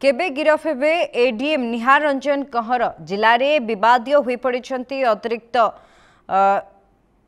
केबे गिरफ हेबे एडीएम निहार रंजन कंहर जिले में विवादीय हो पड़ती अतिरिक्त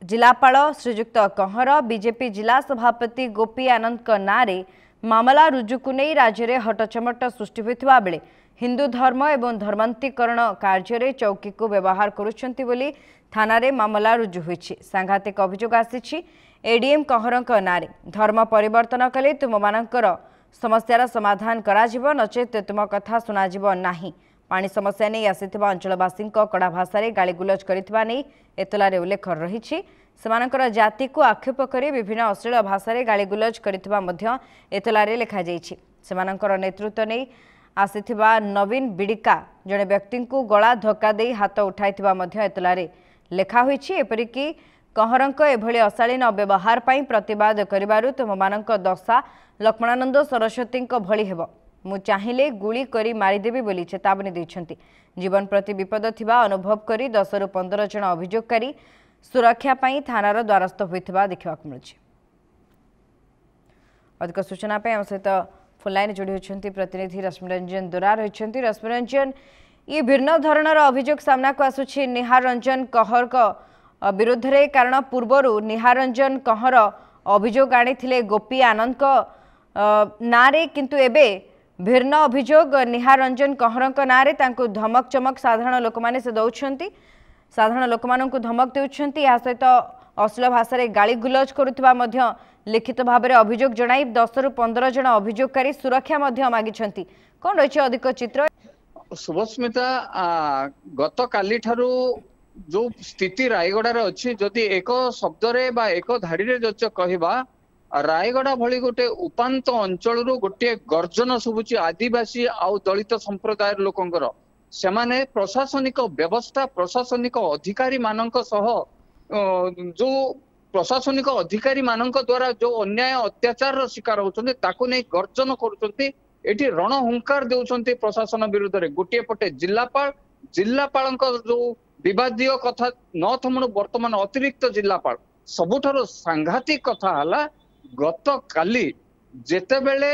जिलापाल श्रीजुक्त कंहर बीजेपी जिला सभापति गोपी आनंद नारे मामला रुजु को नहीं राज्य में हटचमट सृष्टि होता बेले हिंदू धर्म एवं धर्मांतरीकरण कार्य चौकी को व्यवहार करुछंती बोली थाना रे मामला रुजु होईछि। सांघातिक अभियोग आसीछि एडीएम कंहर नारे धर्म परिवर्तन कले तुम मानकर समस्यार समाधान कराजिबो नचेत तुम कथा सुनाजिबो नाही। पानी समस्या नहीं आसीथिबा अंचलवासी कड़ा भाषा रे गालीगुलज करिथिबा नै एतलारे उल्लेख रहिछि। सेमानकर जाति को आक्षेप करी विभिन्न अश्लील भाषा रे गालीगुलज करिथिबा मध्य एतलारे लेखा जाइछि। सेमानकर नेतृत्व नै आसीथिबा नवीन बिडिका जने व्यक्ति को गला धक्का दे हाथ उठाइथिबा मध्य एतलारे लेखा होइछि। एपरिकी कंहरंक एभली अशालीन व्यवहार पाई प्रतिवाद करिबारु तुममानंक दशा लक्ष्मणानंद सरस्वती भली हेब मु चाहिले गुली करी मारिदेवी बोली चेतावनी दैछंती। जीवन प्रति विपद थिबा अनुभव करी 10 रु 15 जन अभियोगकारी सुरक्षा पाई थानार द्वारस्थ होइथिबा देखिबाकु मिलुछि। अधिक सूचना पे हम सहित फोन लाइन जोड़ी होछंती प्रतिनिधि रश्मिरंजन दुरा रहिछंती। रश्मिरंजन ये भिन्न धरणर अभियोग सामना को आसुछि निहार रंजन कंहर विरुद्ध रे कारण पूर्वरु निहार रंजन कंहर अभियोग आनी गोपी आनंद नारे किंतु एबे भिन्न अभियोग निहार रंजन कंहर नारे तांको धमक चमक साधारण लोक माने से दउछंती साधारण लोक माननकु धमक देउछंती। या सहित अश्लील भाषा रे गाली गुलज करुथिबा मध्य लिखित भाव में अभियोग जणाई 10 रु 15 जन अभियोगकारी सुरक्षा मध्य मागिछंती। कोन रहिछि अधिक चित्र? शुभस्मिता गत काली ठारू जो स्थिति रायगड़ा अच्छी जदि एक शब्द रे बा एक धाड़ी रे जो कहबा रायगड़ा भली गोटे उपांत अंचल गोटे गर्जन शुभुची आदिवासी आउ दलित संप्रदाय लोकंकर सेमाने प्रशासनिक व्यवस्था प्रशासनिक अधिकारी मानक सह जो प्रशासनिक अधिकारी मानक द्वारा जो अन्याय अत्याचार शिकार होचंते ताकू नै गर्जन करूचंती। एठी रणहुंकार देउचंती प्रशासन विरुद्ध रे गोटे पटे जिल्लापाल जो विवादीय कथा न थमणु वर्तमान अतिरिक्त जिलापाल सबुठारो सांघातिक कथा हला गत काली जेते बेले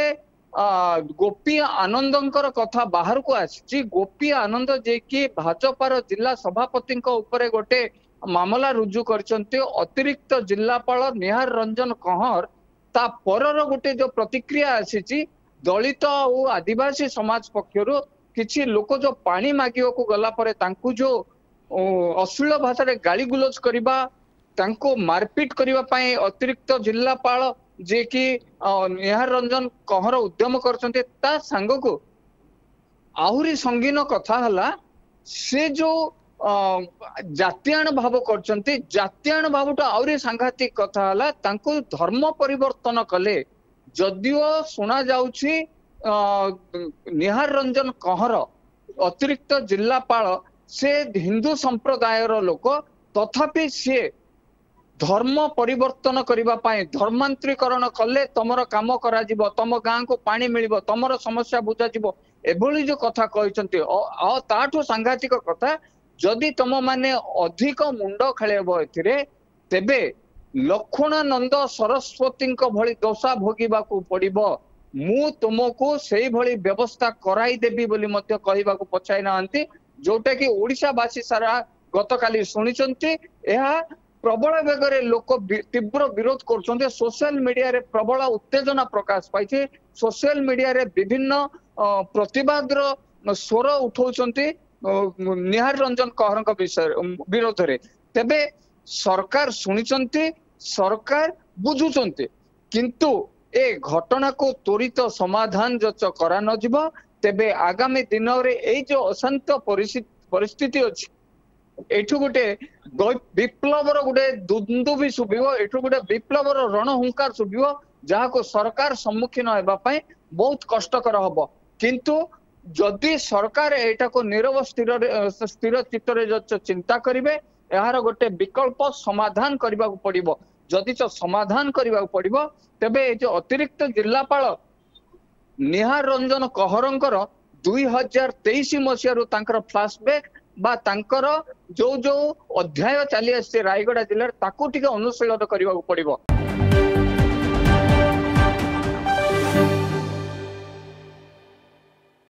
गोपी आनंदंकर कथा बाहर को आसी गोपी आनंद जे कि भाजपार जिला सभापति उपरे गोटे मामला रुजु करचंते अतिरिक्त जिलापाल निहार रंजन कंहर ता परर गोटे जो प्रतिक्रिया आसी दलित और आदिवासी समाज पक्षरु किछि लोक जो पानी मागियो को गला परे तांकु जो अश्लील भाषा रे गाली गुलज करिबा तांको मारपीट करिबा पाए अतिरिक्त जिल्लापाल जे कि निहार रंजन कंहर उद्यम करचंते ता संग को आहुरी संगीन कथा हला से जो जात्याण भाव करचंते जात्याण भावटा आहुरी सांघातिक कथा हला तांको धर्म परिवर्तन कले जदियो सुना जाउछि निहार रंजन कंहर अतिरिक्त जिल्लापाल से हिंदू संप्रदायर लोक तथापि सी धर्म परिवर्तन करिबा पाए धर्मांतरीकरण कले तमर काम करा जिवो तम गाँ को पानी मिलिबो तमर समस्या बुझा जिवो एभली जो कथा कहिसंती ताठो सांघातिक कथा जदि तम माने अधिक मुंड खेलेबो एथिरे तेबे लक्ष्मणानंद सरस्वती भली दशा भोगिबाकू पड़िबो मु तुमको सेही भली व्यवस्था कराई देबी बोली मध्य कहिबाकू पछाई नांती जोटा कि ओडिशावासी सारा गत काली सुनिचंती। यह प्रबल बेगर लोक तीव्र विरोध कर सोशल मीडिया रे प्रबल उत्तेजना प्रकाश पाई सोशल मीडिया रे विभिन्न प्रतिवाद स्वर उठाउचंती निहार रंजन कंहर विषय विरोध रे तेबे सरकार सुनिचंती सरकार बुझुचंती किंतु ए घटना को त्वरित समाधान जो करा न जिवो तेबे आगामी दिन रे जो अशांत परिस्थिति अच्छी एठू गोटे विप्लवर गोटे दुंदुभी शुभिबो एठू गोटे विप्लवर रणहुंकार शुभिबो जहा को सरकार सम्मुखीन हेबा पई बहुत कष्टकर हबो किंतु जदि सरकार एटा को नीरव स्थिर चित्तरे जो चिंता करिवे यार गोटे विकल्प समाधान करबा को पड़िबो जदि तो समाधान करबा को पड़िबो तेबे ए जो अतिरिक्त जिल्लापाल निहार रंजन कंहरंकर 2023 मसीह तांकर फ्लैशबैक बा तांकर जो जो अध्याय चली आसे रायगड़ा जिले ताकू टिके अनुशीलन करबा को पड़िबो।